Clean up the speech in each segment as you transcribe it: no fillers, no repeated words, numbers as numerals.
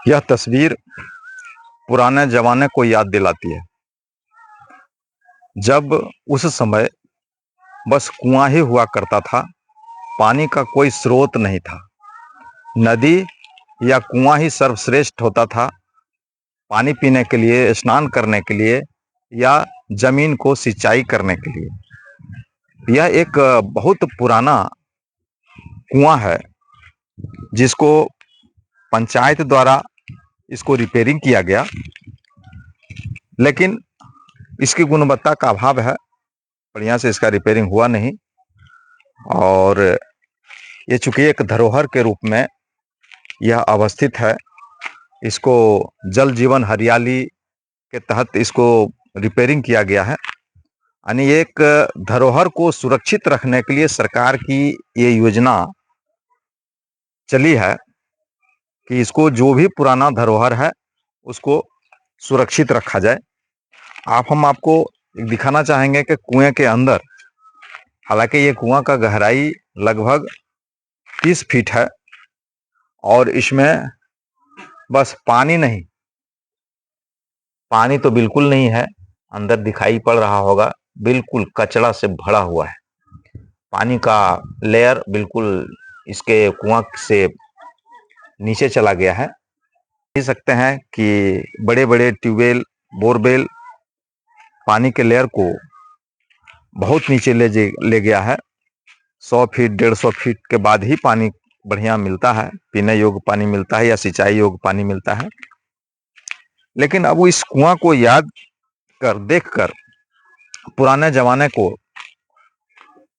यह तस्वीर पुराने जमाने को याद दिलाती है, जब उस समय बस कुआं ही हुआ करता था। पानी का कोई स्रोत नहीं था। नदी या कुआं ही सर्वश्रेष्ठ होता था पानी पीने के लिए, स्नान करने के लिए या जमीन को सिंचाई करने के लिए। यह एक बहुत पुराना कुआं है जिसको पंचायत द्वारा इसको रिपेयरिंग किया गया, लेकिन इसकी गुणवत्ता का अभाव है। बढ़िया से इसका रिपेयरिंग हुआ नहीं और ये चूंकि एक धरोहर के रूप में यह अवस्थित है, इसको जल जीवन हरियाली के तहत इसको रिपेयरिंग किया गया है। यानी एक धरोहर को सुरक्षित रखने के लिए सरकार की ये योजना चली है कि इसको जो भी पुराना धरोहर है उसको सुरक्षित रखा जाए। हम आपको दिखाना चाहेंगे कि कुएं के अंदर, हालांकि ये कुआं का गहराई लगभग 30 फीट है और इसमें बस पानी नहीं, पानी तो बिल्कुल नहीं है। अंदर दिखाई पड़ रहा होगा, बिल्कुल कचरा से भरा हुआ है। पानी का लेयर बिल्कुल इसके कुआं से नीचे चला गया है। देख सकते हैं कि बड़े बड़े ट्यूबवेल, बोरवेल पानी के लेयर को बहुत नीचे ले गया है। 100 फीट 150 फीट के बाद ही पानी बढ़िया मिलता है, पीने योग्य पानी मिलता है या सिंचाई योग्य पानी मिलता है। लेकिन अब इस कुआं को याद कर, देख कर पुराने जमाने को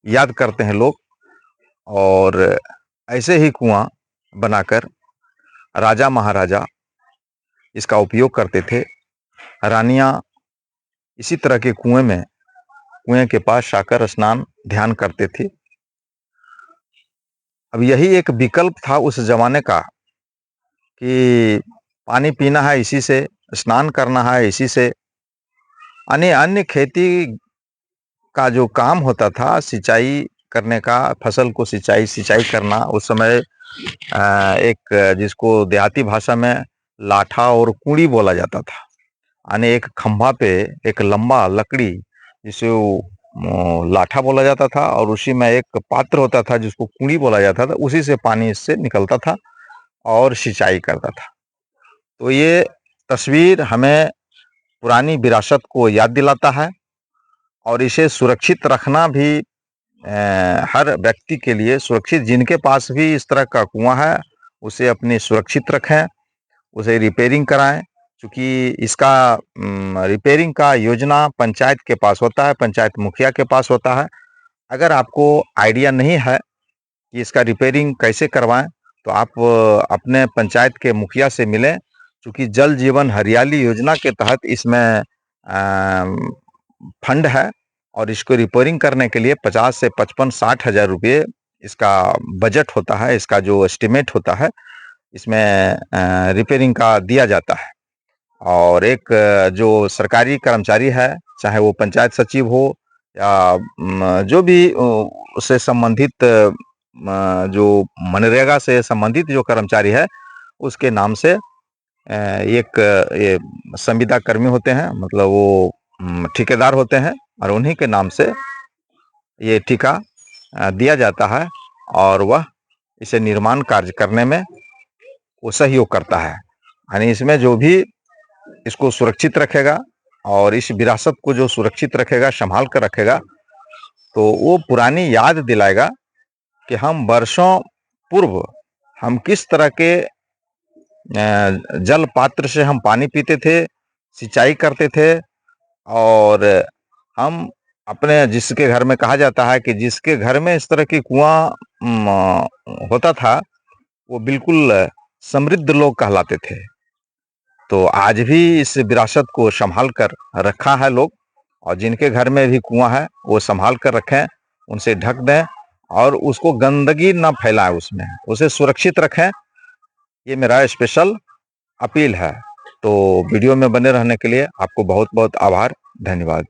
याद करते हैं लोग, और ऐसे ही कुआं बनाकर राजा महाराजा इसका उपयोग करते थे। रानियां इसी तरह के कुएं के पास आकर स्नान ध्यान करते थे। अब यही एक विकल्प था उस जमाने का कि पानी पीना है इसी से, स्नान करना है इसी से। अन्य खेती का जो काम होता था, सिंचाई करने का, फसल को सिंचाई करना, उस समय एक जिसको देहाती भाषा में लाठा और कुड़ी बोला जाता था। यानी एक खंभा पे एक लंबा लकड़ी जिसे लाठा बोला जाता था और उसी में एक पात्र होता था जिसको कुड़ी बोला जाता था, उसी से पानी इससे निकलता था और सिंचाई करता था। तो ये तस्वीर हमें पुरानी विरासत को याद दिलाता है और इसे सुरक्षित रखना भी हर व्यक्ति के लिए सुरक्षित, जिनके पास भी इस तरह का कुआं है उसे अपने सुरक्षित रखें, उसे रिपेयरिंग कराएं। क्योंकि इसका रिपेयरिंग का योजना पंचायत के पास होता है, पंचायत मुखिया के पास होता है। अगर आपको आइडिया नहीं है कि इसका रिपेयरिंग कैसे करवाएं, तो आप अपने पंचायत के मुखिया से मिलें। क्योंकि जल जीवन हरियाली योजना के तहत इसमें फंड है और इसको रिपेयरिंग करने के लिए 50 से 55-60 हजार रुपये इसका बजट होता है, इसका जो एस्टिमेट होता है इसमें रिपेयरिंग का दिया जाता है। और एक जो सरकारी कर्मचारी है, चाहे वो पंचायत सचिव हो या जो भी उससे संबंधित जो मनरेगा से संबंधित जो कर्मचारी है, उसके नाम से एक ये संविदा कर्मी होते हैं, मतलब वो ठेकेदार होते हैं और उन्हीं के नाम से ये ठेका दिया जाता है और वह इसे निर्माण कार्य करने में वो सहयोग करता है। यानी इसमें जो भी इसको सुरक्षित रखेगा और इस विरासत को जो सुरक्षित रखेगा, संभाल कर रखेगा, तो वो पुरानी याद दिलाएगा कि हम वर्षों पूर्व हम किस तरह के जल पात्र से हम पानी पीते थे, सिंचाई करते थे। और हम अपने, जिसके घर में कहा जाता है कि जिसके घर में इस तरह की कुआं होता था वो बिल्कुल समृद्ध लोग कहलाते थे। तो आज भी इस विरासत को संभाल कर रखा है लोग, और जिनके घर में भी कुआं है वो संभाल कर रखें, उनसे ढक दें और उसको गंदगी ना फैलाएं, उसमें उसे सुरक्षित रखें। ये मेरा स्पेशल अपील है। तो वीडियो में बने रहने के लिए आपको बहुत बहुत आभार, धन्यवाद।